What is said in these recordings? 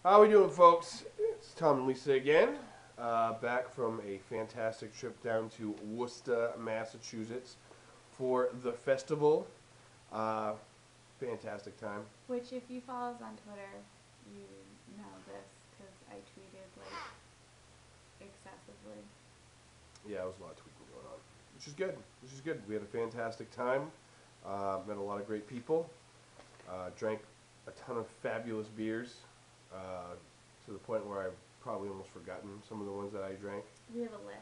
How we doing, folks? It's Tom and Lisa again, back from a fantastic trip down to Worcester, Massachusetts, for the festival. Uh, Fantastic time. Which, if you follow us on Twitter, you know this because I tweeted like excessively. Yeah, it was a lot of tweaking going on, which is good. Which is good. We had a fantastic time. Met a lot of great people. Drank a ton of fabulous beers, to the point where I've probably almost forgotten some of the ones that I drank. We have a list.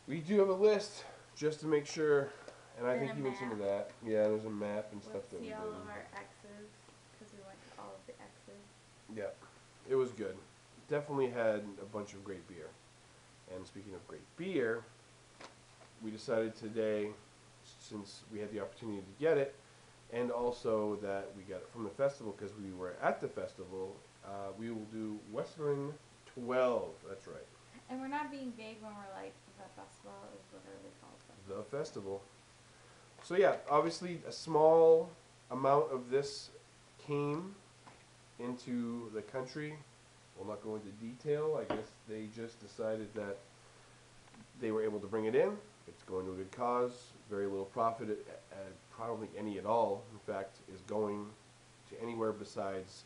We do have a list just to make sure, and I And think a you mentioned map. that. Yeah, there's a map and stuff Let's that we see did. all of our X's because we went to all of the X's. Yeah, it was good. Definitely had a bunch of great beer. And speaking of great beer, we decided today, since we had the opportunity to get it, and also that we got it from the festival because we were at the festival, we will do Westvleteren 12. That's right. And we're not being vague when we're like, the festival is literally called festival. The festival. So yeah, obviously a small amount of this came into the country. We'll not go into detail. I guess they just decided that they were able to bring it in. It's going to a good cause. Very little profit, probably any at all, in fact, is going to anywhere besides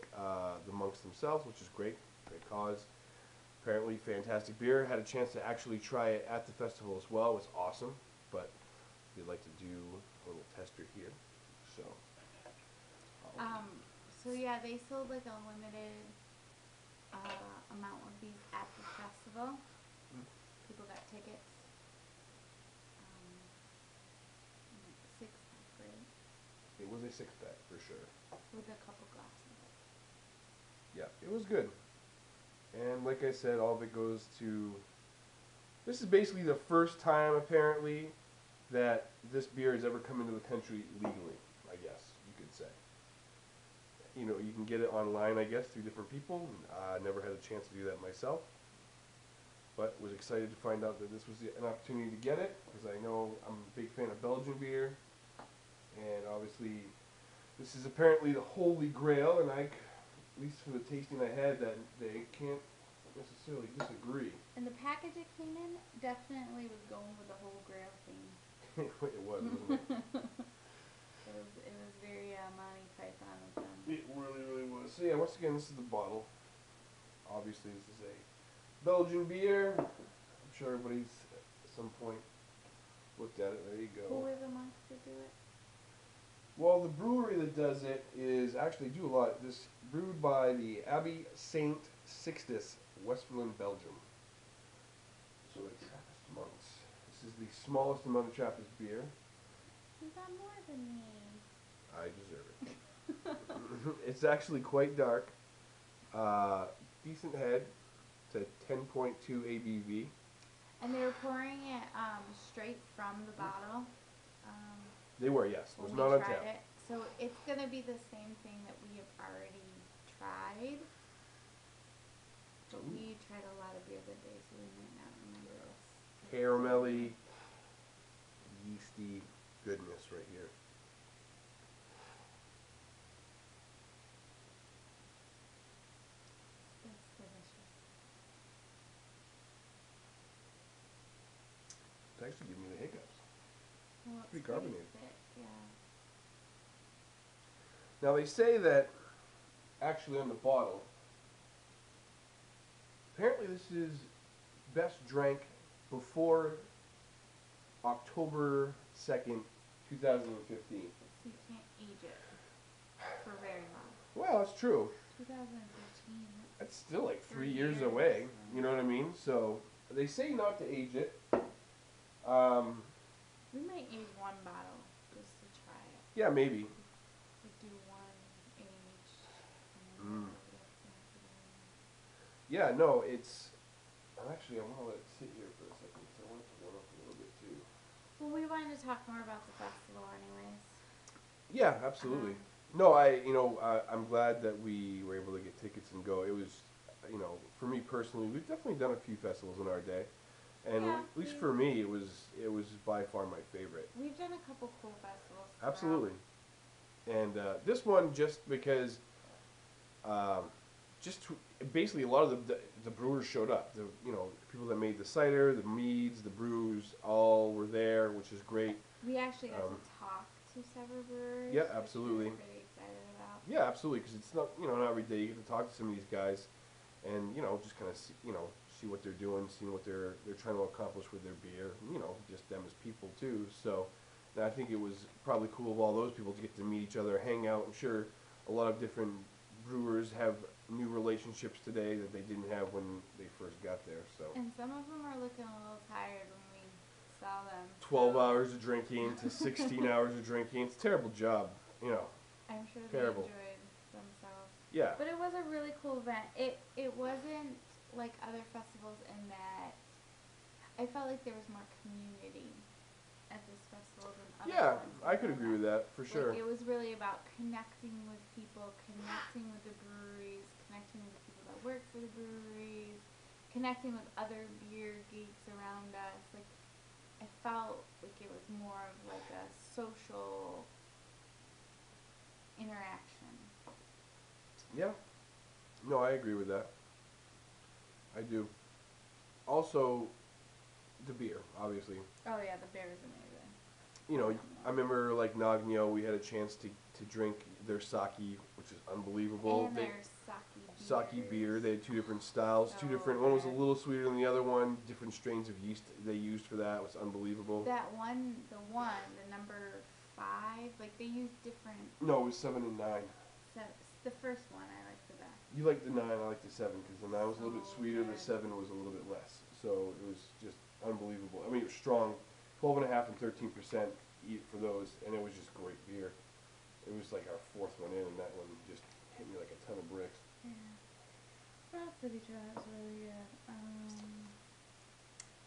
the monks themselves, which is great. Great cause. Apparently fantastic beer. Had a chance to actually try it at the festival as well. It was awesome. But we'd like to do a little tester here. So. So yeah, they sold like a limited amount of these at the festival. People got tickets. Like 6-pack, right? It was a 6-pack for sure. With a couple glasses. Yeah, it was good. And like I said, all of it goes to. This is basically the first time, apparently, that this beer has ever come into the country legally, I guess you could say. You know, you can get it online, I guess, through different people. I never had a chance to do that myself. But was excited to find out that this was an opportunity to get it, because I know I'm a big fan of Belgian beer. And obviously, this is apparently the holy grail, and at least from the tasting I had, that they can't necessarily disagree. And the package it came in definitely was going with the whole grail theme. It was, wasn't it? It was very Monty Python of them. It really, really was. So yeah, once again, this is the bottle. Obviously, this is a Belgian beer. I'm sure everybody's at some point looked at it. There you go. Who were the monks to do it? Well, the brewery that does it is actually do a lot. This brewed by the Abbey of Saint Sixtus, Westvleteren, Belgium. So it's Trappist monks. This is the smallest amount of Trappist beer. You got more than me. I deserve it. It's actually quite dark. Decent head. It's a 10.2 ABV. And they were pouring it straight from the bottle. They were, yes. It was When not we on tried tap. it. So it's going to be the same thing that we have already tried. But we tried a lot of beer that day, so we might not remember this. Caramelly, yeasty goodness right here. It's delicious. It's actually giving me the hiccups. Well, It's pretty carbonated. thick, yeah. Now they say that actually on the bottle, apparently this is best drank before October 2nd, 2015. So you can't age it for very long. Well, that's true. 2015. That's still like 3 years years, away. yeah. You know what I mean? So they say not to age it. We might age one bottle just to try it. Yeah, maybe. We do one age. Mm. Yeah, no, it's. Actually, I want to let it sit here for a second because I want it to warm up a little bit too. Well, we wanted to talk more about the festival, anyways. Yeah, absolutely. I'm glad that we were able to get tickets and go. It was, for me personally, we've definitely done a few festivals in our day, and Yeah, at least for me, it was by far my favorite. We've done a couple cool festivals. Absolutely. And this one, just because, basically a lot of the brewers showed up. The people that made the cider, the meads, the brews, all were there, which is great. We actually got to talk to several brewers. Yeah, absolutely. Which we were pretty excited about. Yeah, absolutely, because it's not not every day you get to talk to some of these guys, and just kind of see what they're doing, seeing what they're trying to accomplish with their beer. Just them as people too. So, and I think it was probably cool of all those people to get to meet each other, hang out. I'm sure a lot of different brewers have new relationships today that they didn't have when they first got there. So. And some of them are looking a little tired when we saw them. 12 hours of drinking to 16 hours of drinking. It's a terrible job, I'm sure terrible. they enjoyed themselves. Yeah. But it was a really cool event. It wasn't like other festivals in that I felt like there was more community at this festival than other Yeah, ones. I could agree with that for sure. Like, it was really about connecting with people, connecting with the breweries, connecting with the people that work for the breweries, connecting with other beer geeks around us. Like, I felt like it was more of like a social interaction. Yeah. No, I agree with that. I do. Also, the beer, obviously. Oh yeah, the beer is amazing. I remember like Nagno, we had a chance to drink their sake, which is unbelievable. And their sake beer. They had two different styles, So two different. One was a good. little sweeter than the other one. Different strains of yeast they used for that. It was unbelievable. That one, the number 5, like they used different. No, it was 7 and 9. The first one I liked the best. You like the 9, I like the 7 because the 9 was a little bit So sweeter. The good. 7 was a little bit less. So it was just unbelievable. I mean, it was strong, 12.5 and 13% for those, and it was just great beer. It was like our 4th one in, and that one just hit me like a ton of bricks. Yeah. What else did we try? That was really good.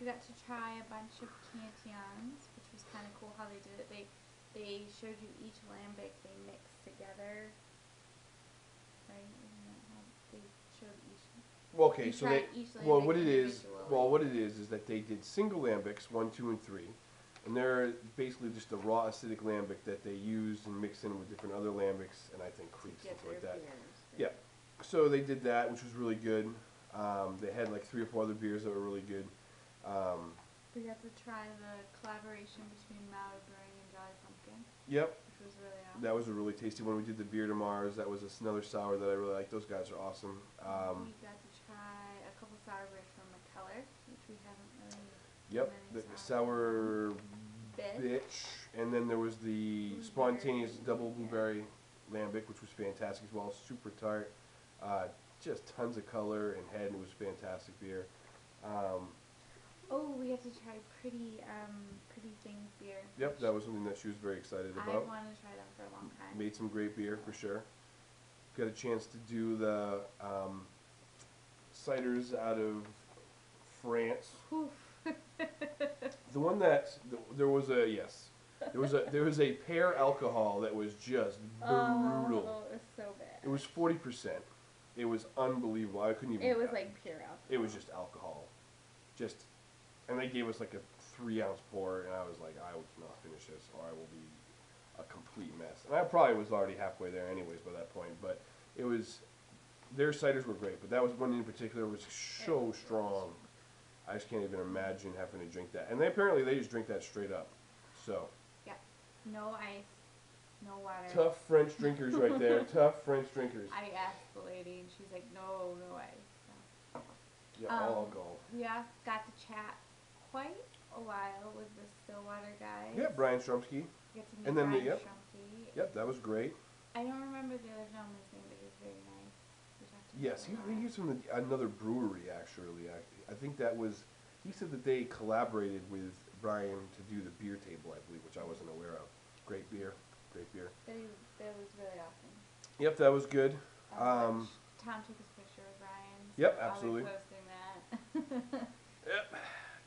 We got to try a bunch of cantillons, which was kind of cool how they did it. They showed you each lambic they mixed together. Right? Isn't that how they showed each? Well, okay, You so tried each well, lambic what it is, individually. what it is that they did single lambics, 1, 2, and 3, and they're basically just a raw acidic lambic that they used and mixed in with different other lambics, and I think creeks and Get stuff like their that. beers. Yeah. So they did that, which was really good. They had like 3 or 4 other beers that were really good. We got to try the collaboration between Maui Brewing and Jolly Pumpkin, Yep. which was really awesome. That was a really tasty one. We did the beer to Mars. That was another sour that I really like. Those guys are awesome. We got to try a couple sour beers from McKellar, which we haven't really. Yep. done The any sour bitch, and then there was the Blueberry. spontaneous double Yeah. blueberry lambic, which was fantastic as well. Super tart, just tons of color and head. And it was fantastic beer. Oh, we have to try Pretty Things beer. Yep, which that was something that she was very excited I about. wanted to try them for a long time. Made some great beer for sure. Got a chance to do the ciders out of France. Oof. The one that there was a pear alcohol that was just brutal. Oh, it was so bad. It was 40%. It was unbelievable. I couldn't even. It was like pure alcohol. It was just alcohol, and they gave us like a 3-ounce pour, and I was like, I cannot finish this, or I will be a complete mess. And I probably was already halfway there, anyways, by that point. But it was. Their ciders were great, but that was one in particular was so strong. I just can't even imagine having to drink that. And apparently they just drink that straight up. So. Yeah. No ice, no water. Tough French drinkers right there. Tough French drinkers. I asked the lady, and she's like, no ice. So. Yeah, all alcohol. We got to chat quite a while with the Stillwater guys. Yeah, Brian Strumsky. Get to meet And then Brian yep. Strumke. Yep, that was great. I don't remember the other gentleman's name, but he was very nice. We talked to him Yes, for a he was from another brewery, actually. I think that was, he said that they collaborated with Brian to do the beer table, I believe, which I wasn't aware of. Great beer. Great beer. That was really awesome. Yep, that was good. Tom took his picture with Brian. So Yep, I'll absolutely. be posting that. Yep.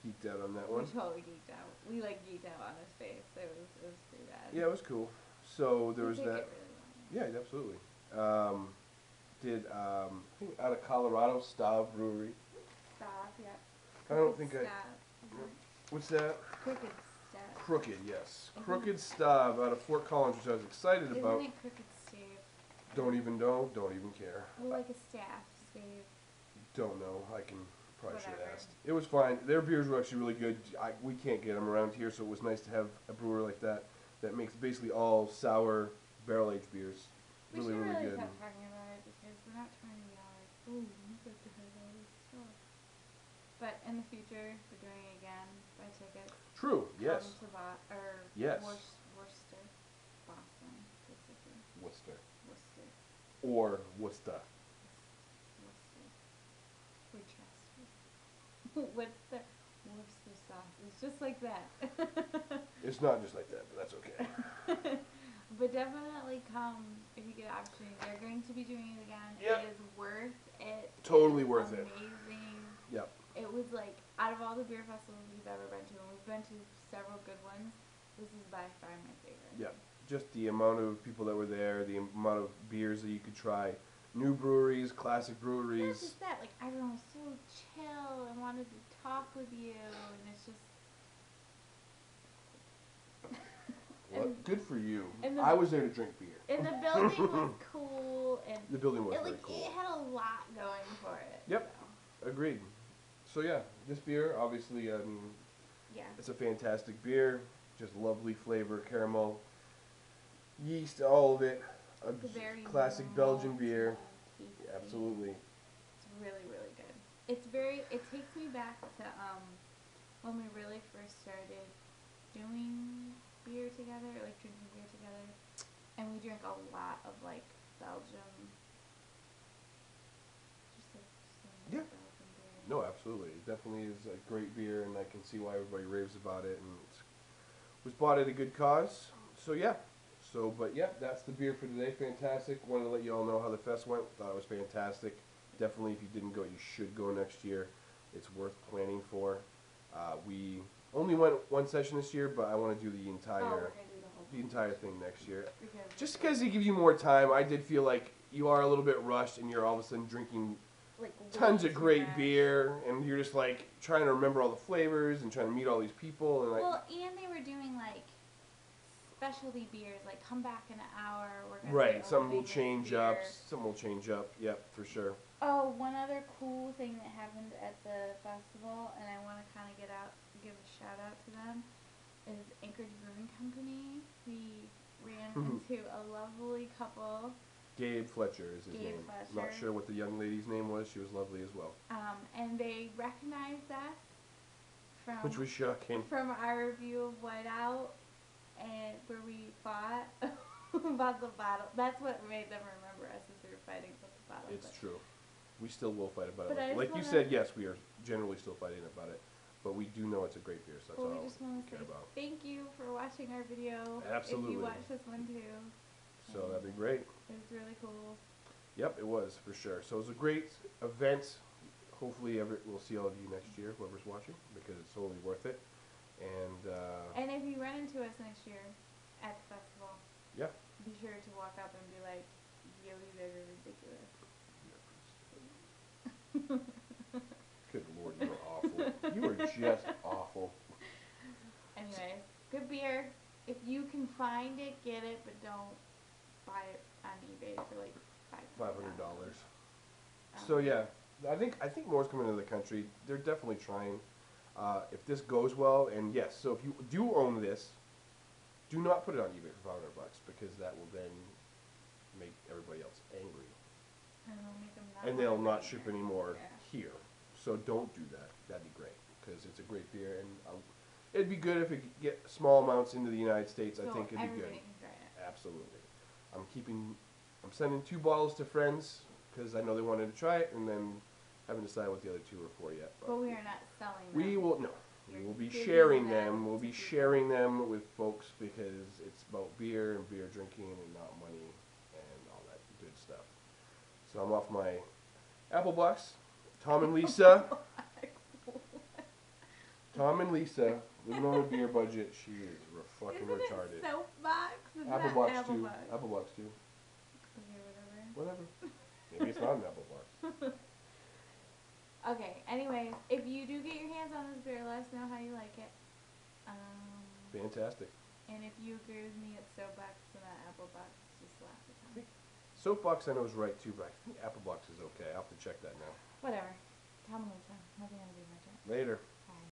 Geeked out on that We one. totally geeked out. We geeked out on his face. It was pretty bad. Yeah, it was cool. So there He was took that. it really well. Yeah, absolutely. I think out of Colorado, Stav Brewery. Stop, yeah. I don't think I. Stop. What's that? Crooked Stop. Crooked, yes. I Crooked Stav out of Fort Collins, which I was excited about. Isn't it Crooked Stave? Don't even know, don't even care. Well, like a staff. save? Don't know. I can probably should have Whatever. asked. It was fine. Their beers were actually really good. We can't get them around here, so it was nice to have a brewer like that makes basically all sour barrel aged beers. We Really, should really really good. stop talking about it because we're not trying to be all like, oh, we'd like to have all this stuff. But in the future, we're doing it again. Buy tickets. True. Yes. Come to Yes. Worcester, Boston, basically. Worcester. Worcester. Or Worcester. Worcester. Worcester. What's the Worcester sauce? It's just like that. It's not just like that, but that's okay. But definitely come if you get an opportunity. They're going to be doing it again. Yep. It is worth it. Totally worth it. Amazing. Yep. It was like, out of all the beer festivals we've ever been to, and we've been to several good ones, this is by far my favorite. Yep. Just the amount of people that were there, the amount of beers that you could try. New breweries, classic breweries. Not just that, like everyone was so chill and wanted to talk with you, and it's just. Well, good for you. And I was there to drink beer. And the building was cool, and the building was it, very like, cool. it had a lot going for it. Yep. So. Agreed. So yeah, this beer, obviously, I mean, Yeah. it's a fantastic beer. Just lovely flavor, caramel, yeast, all of it. A It's a very classic Belgian beer. tasty. Yeah, absolutely. It's really, really good. It's very. It takes me back to when we really first started doing beer together, like drinking beer together, and we drank a lot of like Belgium. Just like some Yeah. Belgian beer. No, absolutely. It definitely is a great beer, and I can see why everybody raves about it. And it was bought at a good cause. So yeah. But yeah, that's the beer for today. Fantastic. Wanted to let you all know how the fest went. Thought it was fantastic. Definitely, if you didn't go, you should go next year. It's worth planning for. We only went one session this year, but I want to do the Oh, we're entire gonna do the whole thing next year. Because Just because they give you more time, I did feel like you are a little bit rushed, and you're all of a sudden drinking like tons way of too great much. beer, and you're just like trying to remember all the flavors and trying to meet all these people, and Well, and they were doing like specialty beers, like come back in an hour. We're gonna right, be some will opening this change beer. up, some will change up. Yep, for sure. Oh, one other cool thing that happened at the festival, and I want to kind of give a shout out to them, is Anchorage Brewing Company. We ran into a lovely couple. Gabe Fletcher is his Gabe name. Fletcher. Not sure what the young lady's name was. She was lovely as well. And they recognized us from Which was shocking. from our review of Whiteout, and where we fought about the bottle. That's what made them remember us, as we were fighting about the bottle. It's true. We still will fight about But I it. just Like you wanna- said, yes, we are generally still fighting about it. But we do know it's a great beer, so that's Well, all we just want we to care say about. thank you for watching our video. Absolutely. If you watched this one too. So that'd be great. It was really cool. Yep, it was, for sure. So it was a great event. Hopefully we'll see all of you next year, whoever's watching, because it's totally worth it. And if you run into us next year at the festival, Yeah. be sure to walk up and be like, yo, you guys are ridiculous. Good Lord, you are awful. You are just awful. Anyways, good beer. If you can find it, get it, but don't buy it on eBay for like $500. So yeah, I think more's coming into the country. They're definitely trying. If this goes well, and yes, so if you do own this, do not put it on eBay for $500 because that will then make everybody else angry, And they'll make them and they'll not ship here. anymore Yeah. here. So don't do that. That'd be great because it's a great beer, and it'd be good if it could get small amounts into the United States. I So think it'd be good. everybody can try it. Absolutely. I'm sending 2 bottles to friends because I know they wanted to try it, and then haven't decided what the other 2 are for yet. But we are not selling them. We will You're be giving sharing them them. We'll to be people. sharing them with folks because it's about beer and beer drinking and not money and all that good stuff. So I'm off my Apple Bucks. Tom and Lisa. Tom and Lisa, living on a beer budget. She is fucking Isn't retarded. it soapbox? It's Apple not Bucks Apple too. Bucks. Apple Bucks too. Okay, whatever. Whatever. Maybe it's not an Apple Bucks. Okay, anyways, if you do get your hands on this beer, let us know how you like it. Fantastic. And if you agree with me, it's soapbox and not Apple Bucks, just laugh at me. Soapbox I know is right too, but I think Apple Box is okay. I'll have to check that now. Whatever. Tell me later. Nothing gonna do my job. Later.